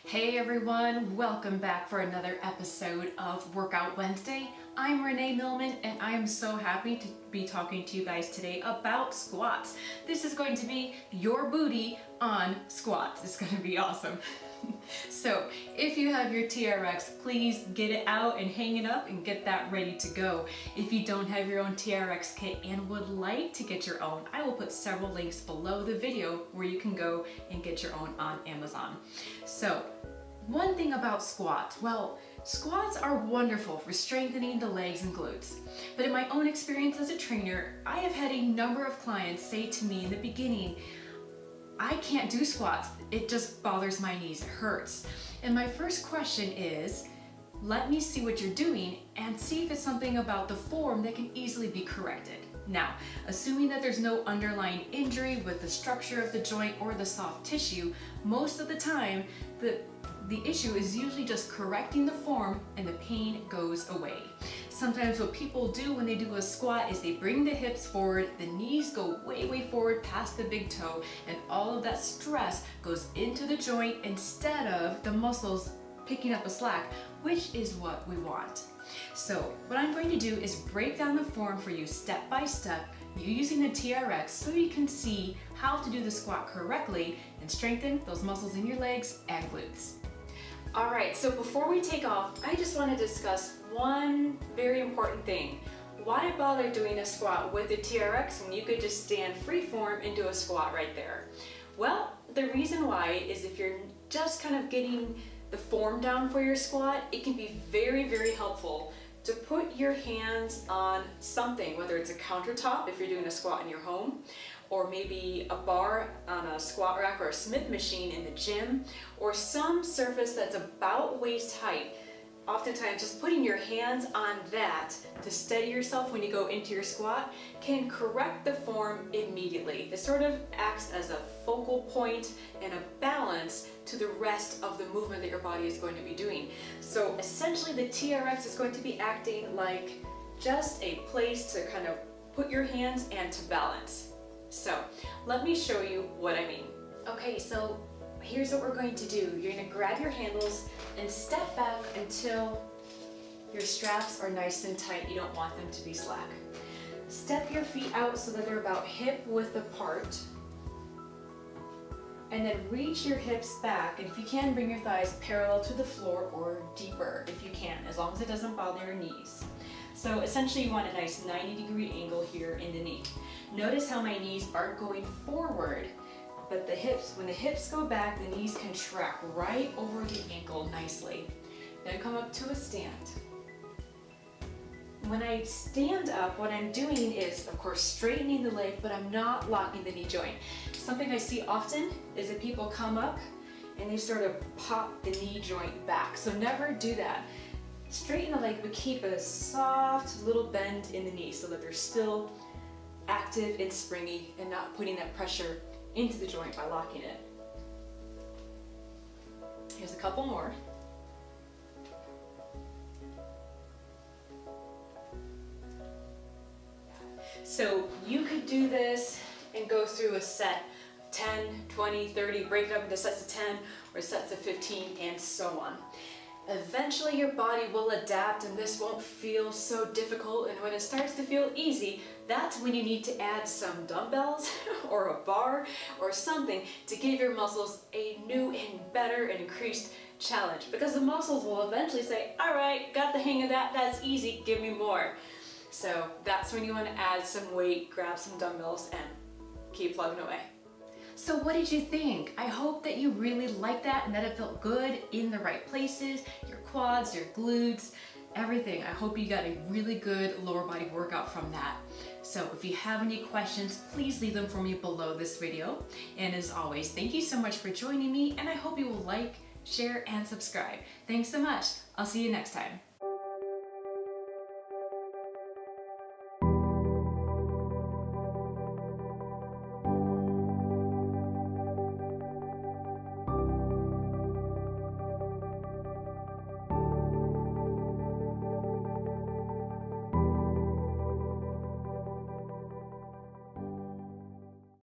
Hey everyone, welcome back for another episode of Workout Wednesday. I'm Renee Millman and I am so happy to be talking to you guys today about squats. This is going to be your booty on squats. It's going to be awesome. So if you have your TRX, please get it out and hang it up and get that ready to go. If you don't have your own TRX kit and would like to get your own, I will put several links below the video where you can go and get your own on Amazon. So one thing about squats, well, squats are wonderful for strengthening the legs and glutes. But in my own experience as a trainer, I have had a number of clients say to me in the beginning, I can't do squats. It just bothers my knees, it hurts. And my first question is, let me see what you're doing and see if it's something about the form that can easily be corrected. Now, assuming that there's no underlying injury with the structure of the joint or the soft tissue, most of the time, the issue is usually just correcting the form and the pain goes away. Sometimes what people do when they do a squat is they bring the hips forward, the knees go way forward past the big toe, and all of that stress goes into the joint instead of the muscles picking up a slack, which is what we want. So what I'm going to do is break down the form for you step by step, you using the TRX, so you can see how to do the squat correctly and strengthen those muscles in your legs and glutes. All right, so before we take off, I just want to discuss one very important thing. Why bother doing a squat with a TRX when you could just stand freeform and do a squat right there? Well, the reason why is if you're just kind of getting the form down for your squat, it can be very helpful to put your hands on something, whether it's a countertop if you're doing a squat in your home, or maybe a bar on a squat rack or a Smith machine in the gym, or some surface that's about waist height. Oftentimes just putting your hands on that to steady yourself when you go into your squat can correct the form immediately. This sort of acts as a focal point and a balance to the rest of the movement that your body is going to be doing. So essentially the TRX is going to be acting like just a place to kind of put your hands and to balance. So let me show you what I mean. Okay, so here's what we're going to do. You're going to grab your handles and step back until your straps are nice and tight. You don't want them to be slack. Step your feet out so that they're about hip width apart. And then reach your hips back, and if you can, bring your thighs parallel to the floor or deeper if you can, as long as it doesn't bother your knees. So essentially you want a nice 90-degree angle here in the knee. Notice how my knees aren't going forward, but the hips, when the hips go back, the knees can track right over the ankle nicely. Then come up to a stand. When I stand up, what I'm doing is, of course, straightening the leg, but I'm not locking the knee joint. Something I see often is that people come up and they sort of pop the knee joint back. So never do that. Straighten the leg, but keep a soft little bend in the knee so that they're still active and springy and not putting that pressure into the joint by locking it. Here's a couple more. So you could do this and go through a set 10, 20, 30, break it up into sets of 10 or sets of 15 and so on. Eventually your body will adapt and this won't feel so difficult, and when it starts to feel easy, that's when you need to add some dumbbells or a bar or something to give your muscles a new and better and increased challenge, because the muscles will eventually say, all right, got the hang of that, that's easy, give me more. So that's when you want to add some weight, grab some dumbbells and keep plugging away. So what did you think? I hope that you really liked that and that it felt good in the right places, your quads, your glutes, everything. I hope you got a really good lower body workout from that. So if you have any questions, please leave them for me below this video. And as always, thank you so much for joining me, and I hope you will like, share, and subscribe. Thanks so much. I'll see you next time.